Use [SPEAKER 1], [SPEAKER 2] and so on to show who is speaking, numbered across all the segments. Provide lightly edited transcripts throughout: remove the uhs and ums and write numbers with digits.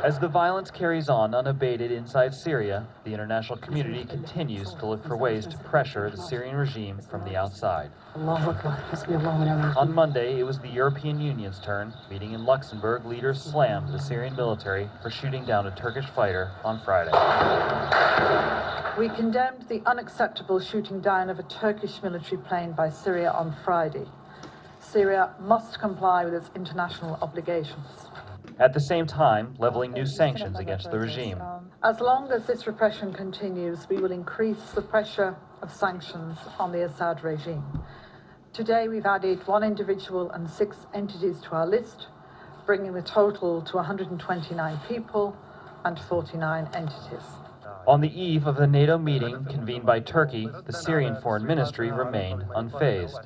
[SPEAKER 1] As the violence carries on unabated inside Syria, the international community continues to look for ways to pressure the Syrian regime from the outside. On Monday, it was the European Union's turn. Meeting in Luxembourg, leaders slammed the Syrian military for shooting down a Turkish fighter on Friday.
[SPEAKER 2] We condemned the unacceptable shooting down of a Turkish military plane by Syria on Friday. Syria must comply with its international obligations.
[SPEAKER 1] At the same time, leveling new sanctions against the regime.
[SPEAKER 2] As long as this repression continues, we will increase the pressure of sanctions on the Assad regime. Today, we've added 1 individual and 6 entities to our list, bringing the total to 129 people and 49 entities.
[SPEAKER 1] On the eve of the NATO meeting convened by Turkey, the Syrian Foreign Ministry remained unfazed.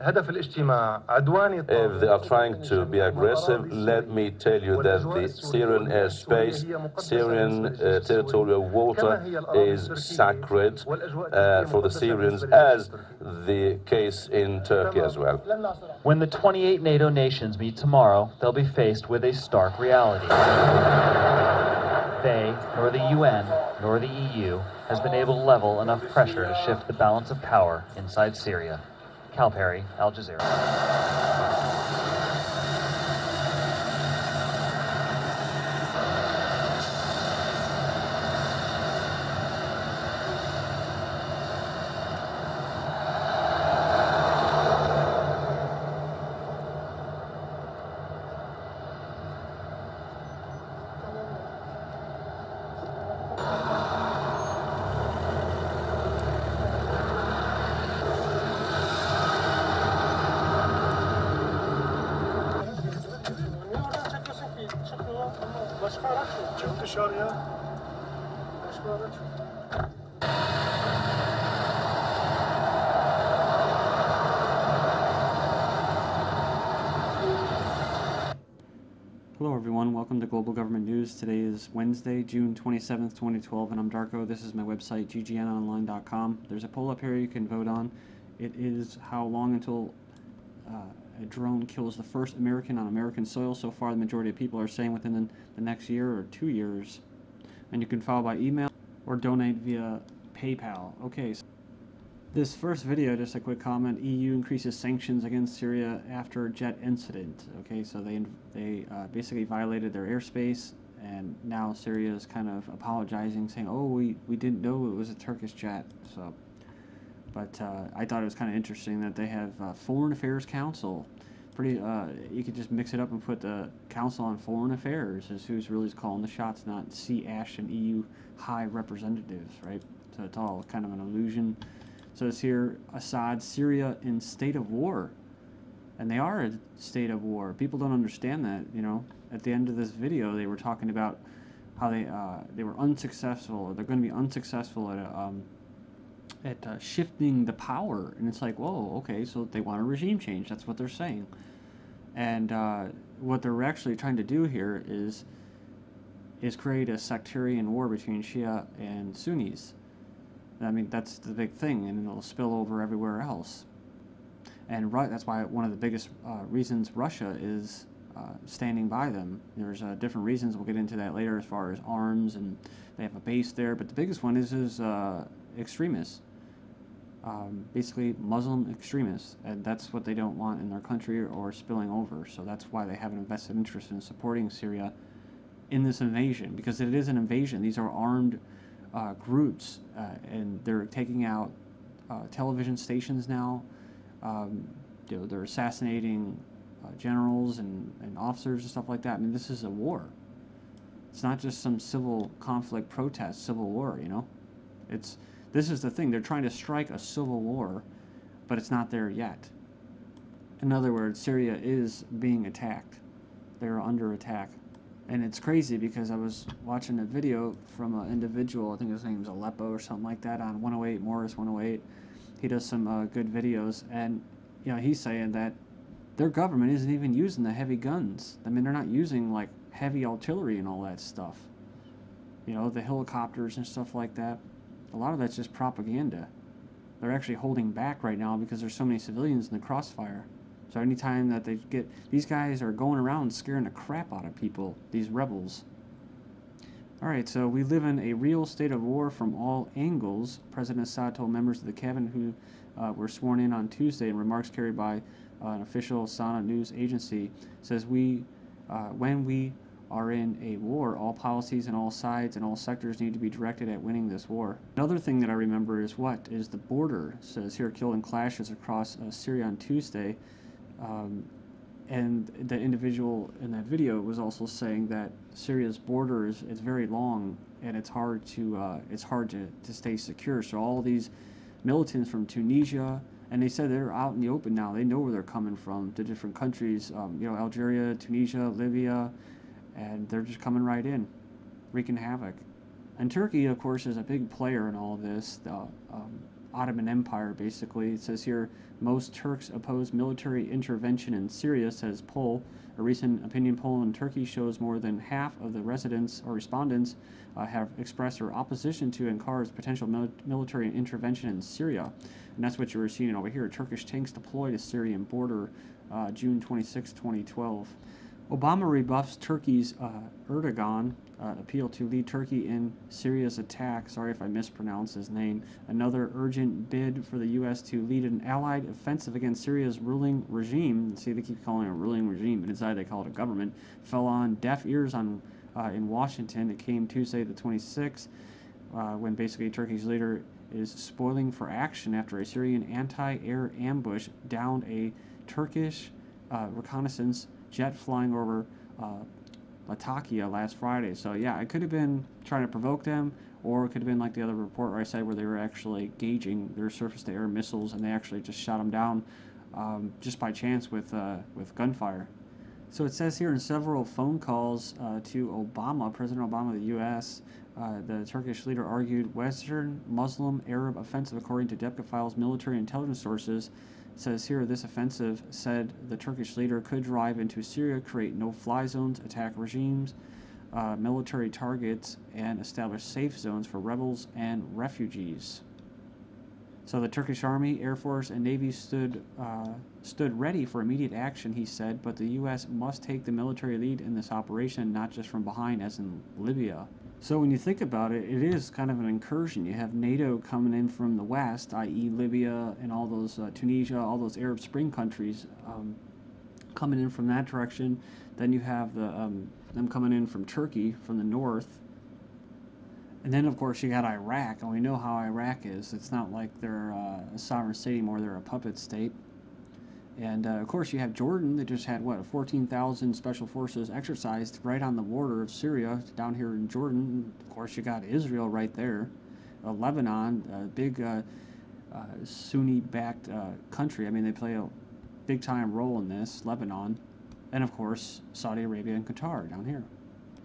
[SPEAKER 3] If they are trying to be aggressive, let me tell you that the Syrian airspace, Syrian territorial water is sacred for the Syrians, as the case in Turkey as well.
[SPEAKER 1] When the 28 NATO nations meet tomorrow, they'll be faced with a stark reality. They, nor the UN, nor the EU, has been able to level enough pressure to shift the balance of power inside Syria. Cal Perry, Al Jazeera.
[SPEAKER 4] Hello everyone, welcome to Global Government News. Today is Wednesday, June 27th, 2012, and I'm Darko. This is my website, GGNonline.com. There's a poll up here you can vote on. It is how long until a drone kills the first American on American soil. So far, the majority of people are saying within the next year or 2 years. And you can follow by email or donate via PayPal. Okay, so this first video, just a quick comment. EU increases sanctions against Syria after jet incident. Okay, so they basically violated their airspace, and now Syria is kind of apologizing, saying, "Oh, we didn't know it was a Turkish jet." So, but I thought it was kind of interesting that they have Foreign Affairs Council. Pretty, you could just mix it up and put the Council on Foreign Affairs as who's really calling the shots, not C. Ashton, EU High Representatives, right? So it's all kind of an illusion. So it's here, Assad, Syria in state of war. And they are in state of war. People don't understand that, you know. At the end of this video, they were talking about how they were unsuccessful, or they're going to be unsuccessful at shifting the power. And it's like, whoa, okay, so they want a regime change. That's what they're saying. And what they're actually trying to do here is create a sectarian war between Shia and Sunnis. I mean, that's the big thing, and it'll spill over everywhere else. And that's why one of the biggest reasons Russia is standing by them. There's different reasons. We'll get into that later as far as arms, and they have a base there. But the biggest one is extremists, basically Muslim extremists, and that's what they don't want in their country or spilling over. So that's why they have an invested interest in supporting Syria in this invasion, because it is an invasion. These are armed groups, and they're taking out television stations now. You know, they're assassinating generals and officers and stuff like that. I mean, this is a war. It's not just some civil conflict protest, civil war, you know. This is the thing. They're trying to strike a civil war, but it's not there yet. In other words, Syria is being attacked. They're under attack. And it's crazy because I was watching a video from an individual, I think his name's Aleppo or something like that, on 108, Morris 108. He does some good videos, and you know, he's saying that their government isn't even using the heavy guns. I mean, they're not using like heavy artillery and all that stuff. You know, the helicopters and stuff like that. A lot of that's just propaganda. They're actually holding back right now because there's so many civilians in the crossfire. So anytime that they get, these guys are going around scaring the crap out of people, these rebels. All right, so we live in a real state of war from all angles, President Assad told members of the cabinet who were sworn in on Tuesday in remarks carried by an official Sana news agency. Says when we are in a war, all policies and all sides and all sectors need to be directed at winning this war. Another thing that I remember is the border. It says here killed in clashes across Syria on Tuesday. And the individual in that video was also saying that Syria's border is very long and it's hard to stay secure. So all these militants from Tunisia, and they said they're out in the open now. They know where they're coming from, the different countries, Algeria, Tunisia, Libya, and they're just coming right in, wreaking havoc. And Turkey, of course, is a big player in all of this. The Ottoman Empire, basically. It says here, most Turks oppose military intervention in Syria, says poll. A recent opinion poll in Turkey shows more than half of the residents or respondents have expressed their opposition to Ankar's potential military intervention in Syria. And that's what you were seeing over here. Turkish tanks deployed to Syrian border June 26, 2012. Obama rebuffs Turkey's Erdogan appeal to lead Turkey in Syria's attack. Sorry if I mispronounced his name. Another urgent bid for the U.S. to lead an allied offensive against Syria's ruling regime. See, they keep calling it a ruling regime, but inside they call it a government. Fell on deaf ears in Washington. It came Tuesday the 26th when basically Turkey's leader is spoiling for action after a Syrian anti-air ambush downed a Turkish reconnaissance jet flying over Latakia last Friday. So yeah, it could have been trying to provoke them, or it could have been like the other report where I said where they were actually gauging their surface-to-air missiles and they actually just shot them down just by chance with gunfire. So it says here in several phone calls to Obama, President Obama of the U.S., the Turkish leader argued Western Muslim Arab offensive, according to Depka Files military intelligence sources. It says here this offensive, said the Turkish leader, could drive into Syria, create no-fly zones, attack regimes, military targets, and establish safe zones for rebels and refugees. So the Turkish Army, Air Force, and Navy stood ready for immediate action, he said, but the U.S. must take the military lead in this operation, not just from behind, as in Libya. So when you think about it, it is kind of an incursion. You have NATO coming in from the west, i.e. Libya and all those, Tunisia, all those Arab Spring countries coming in from that direction. Then you have them coming in from Turkey, from the north. And then, of course, you got Iraq, and we know how Iraq is. It's not like they're a sovereign state anymore, they're a puppet state. And, of course, you have Jordan that just had, 14,000 special forces exercised right on the border of Syria, down here in Jordan. Of course, you got Israel right there. Lebanon, a big Sunni-backed country. I mean, they play a big-time role in this, Lebanon. And, of course, Saudi Arabia and Qatar down here.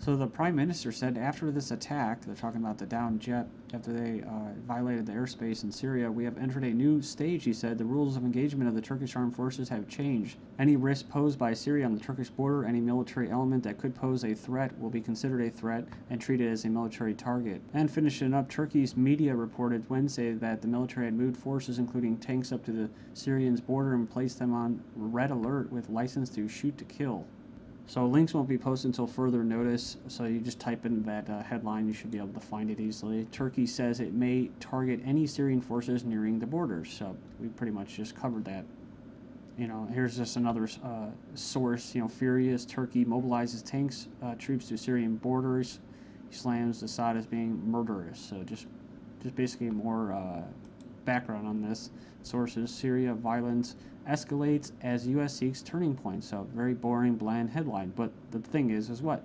[SPEAKER 4] So the Prime Minister said after this attack, they're talking about the downed jet, after they violated the airspace in Syria, we have entered a new stage, he said. The rules of engagement of the Turkish armed forces have changed. Any risk posed by Syria on the Turkish border, any military element that could pose a threat will be considered a threat and treated as a military target. And finishing up, Turkey's media reported Wednesday that the military had moved forces, including tanks, up to the Syrians' border and placed them on red alert with license to shoot to kill. So links won't be posted until further notice, so you just type in that headline, you should be able to find it easily. Turkey says it may target any Syrian forces nearing the borders, so we pretty much just covered that. Here's just another source, furious, Turkey mobilizes tanks, troops to Syrian borders, he slams Assad as being murderous. So just basically more background on this. Sources, Syria violence escalates as U.S. seeks turning point. So very boring, bland headline. But the thing is what?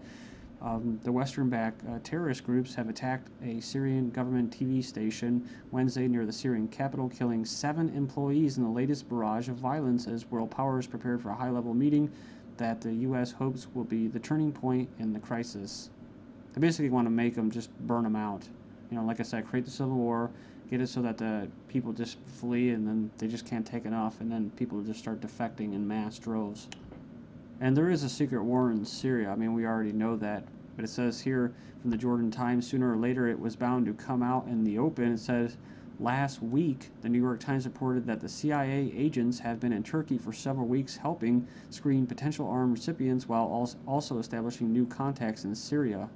[SPEAKER 4] The Western-backed terrorist groups have attacked a Syrian government TV station Wednesday near the Syrian capital, killing 7 employees in the latest barrage of violence as world powers prepared for a high-level meeting that the U.S. hopes will be the turning point in the crisis. They basically want to make them just burn them out. Like I said, create the civil war, get it so that the people just flee, and then they just can't take enough, and then people just start defecting in mass droves. And there is a secret war in Syria. I mean, we already know that. But it says here from the Jordan Times, sooner or later it was bound to come out in the open. It says, last week, the New York Times reported that the CIA agents have been in Turkey for several weeks helping screen potential armed recipients while also establishing new contacts in Syria.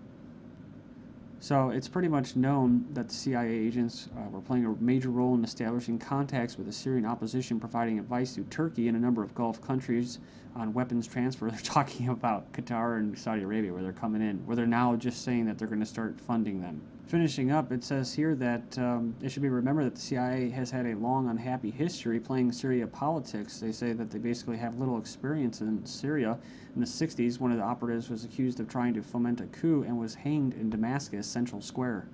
[SPEAKER 4] So it's pretty much known that the CIA agents were playing a major role in establishing contacts with the Syrian opposition, providing advice to Turkey and a number of Gulf countries on weapons transfer. They're talking about Qatar and Saudi Arabia, where they're coming in, where they're now just saying that they're going to start funding them. Finishing up, it says here that it should be remembered that the CIA has had a long, unhappy history playing Syria politics. They say that they basically have little experience in Syria. In the 60s, one of the operatives was accused of trying to foment a coup and was hanged in Damascus Central Square.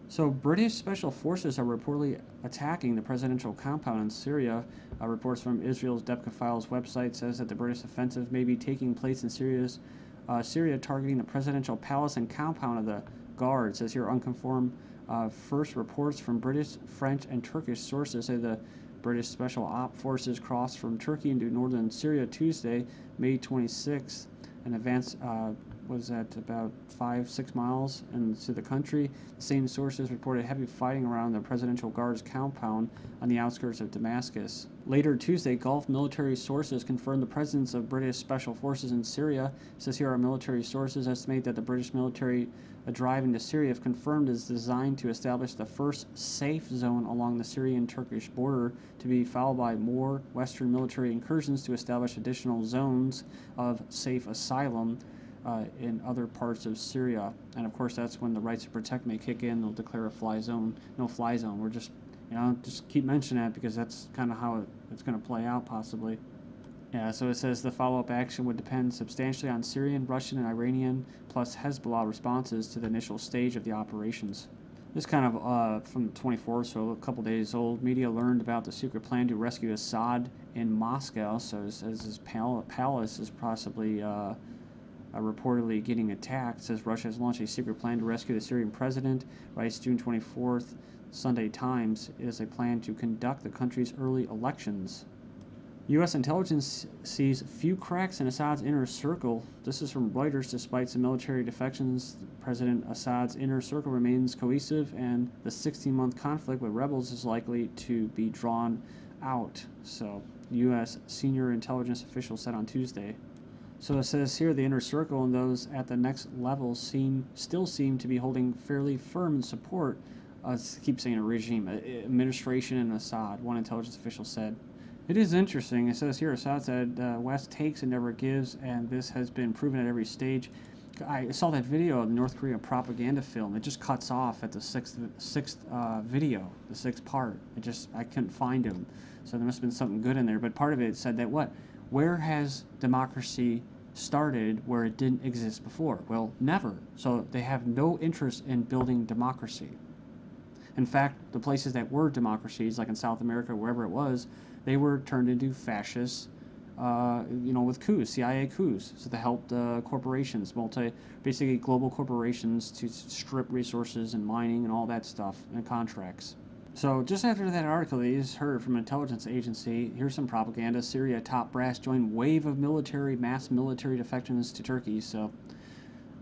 [SPEAKER 4] So British special forces are reportedly attacking the presidential compound in Syria. Reports from Israel's Debka Files website says that the British offensive may be taking place in Syria, targeting the presidential palace and compound of the Guard. It says here unconfirmed first reports from British, French, and Turkish sources say the British Special Op Forces crossed from Turkey into northern Syria Tuesday, May 26th. An advance was at about 5-6 miles into the country. The same sources reported heavy fighting around the Presidential Guard's compound on the outskirts of Damascus. Later Tuesday, Gulf military sources confirmed the presence of British special forces in Syria. It says here our military sources estimate that the British military drive into Syria, if confirmed, is designed to establish the first safe zone along the Syrian-Turkish border, to be followed by more Western military incursions to establish additional zones of safe asylum in other parts of Syria. And of course, that's when the rights to protect may kick in. They'll declare a fly zone, no-fly zone. We're just, just keep mentioning that because that's kind of how it's going to play out, possibly. Yeah, so it says the follow-up action would depend substantially on Syrian, Russian, and Iranian, plus Hezbollah responses to the initial stage of the operations. This kind of from the 24th, so a couple days old. Media learned about the secret plan to rescue Assad in Moscow. So it says his palace is possibly reportedly getting attacked. It says Russia has launched a secret plan to rescue the Syrian president. Writes June 24th, Sunday Times, is a plan to conduct the country's early elections. U.S. intelligence sees few cracks in Assad's inner circle. This is from Reuters. Despite some military defections, President Assad's inner circle remains cohesive, and the 16-month conflict with rebels is likely to be drawn out. So, U.S. senior intelligence officials said on Tuesday. So it says here the inner circle and those at the next level still seem to be holding fairly firm in support. Keep saying a regime, administration, and Assad. One intelligence official said. It is interesting. It says here, Assad said, West takes and never gives, and this has been proven at every stage. I saw that video of the North Korea propaganda film. It just cuts off at the sixth video, the sixth part. I couldn't find him. So there must have been something good in there. But part of it said that where has democracy started where it didn't exist before? Well, never. So they have no interest in building democracy. In fact, the places that were democracies, like in South America, wherever it was, they were turned into fascists, with coups, CIA coups. So they helped corporations, basically global corporations, to strip resources and mining and all that stuff and contracts. So just after that article they just heard from an intelligence agency, here's some propaganda. Syria top brass joined wave of mass military defections to Turkey. So,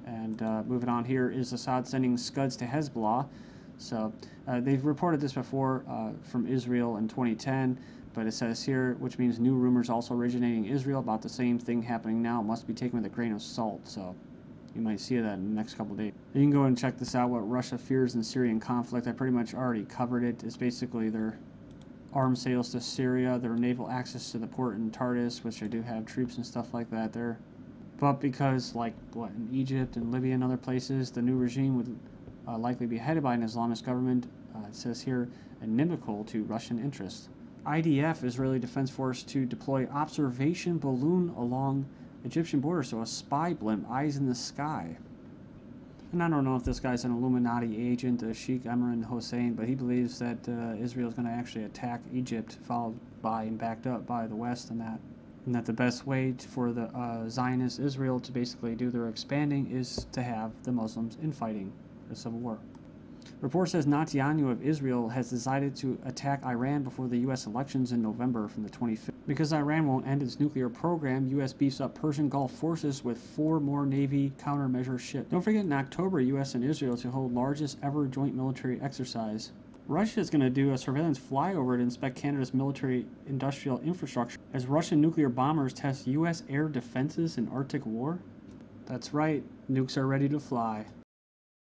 [SPEAKER 4] and moving on here, is Assad sending Scuds to Hezbollah? So they've reported this before from Israel in 2010, but it says here, which means new rumors also originating in Israel about the same thing happening now must be taken with a grain of salt. So you might see that in the next couple of days. You can go and check this out, what Russia fears in Syrian conflict. I pretty much already covered it. It's basically their arms sales to Syria, their naval access to the port in Tartus, which they do have troops and stuff like that there. But because, in Egypt and Libya and other places, the new regime would likely be headed by an Islamist government, it says here, inimical to Russian interests. IDF, Israeli Defense Force, to deploy observation balloon along Egyptian border, so a spy blimp, eyes in the sky. And I don't know if this guy's an Illuminati agent, Sheikh Emran Hossein, but he believes that Israel is going to actually attack Egypt, followed by and backed up by the West, and that the best way for the Zionist Israel to basically do their expanding is to have the Muslims infighting a civil war. Report says Netanyahu of Israel has decided to attack Iran before the U.S. elections in November from the 25th. Because Iran won't end its nuclear program, U.S. beefs up Persian Gulf forces with 4 more Navy countermeasure ships. Don't forget in October, U.S. and Israel to hold largest ever joint military exercise. Russia is going to do a surveillance flyover to inspect Canada's military industrial infrastructure as Russian nuclear bombers test U.S. air defenses in Arctic war. That's right, nukes are ready to fly.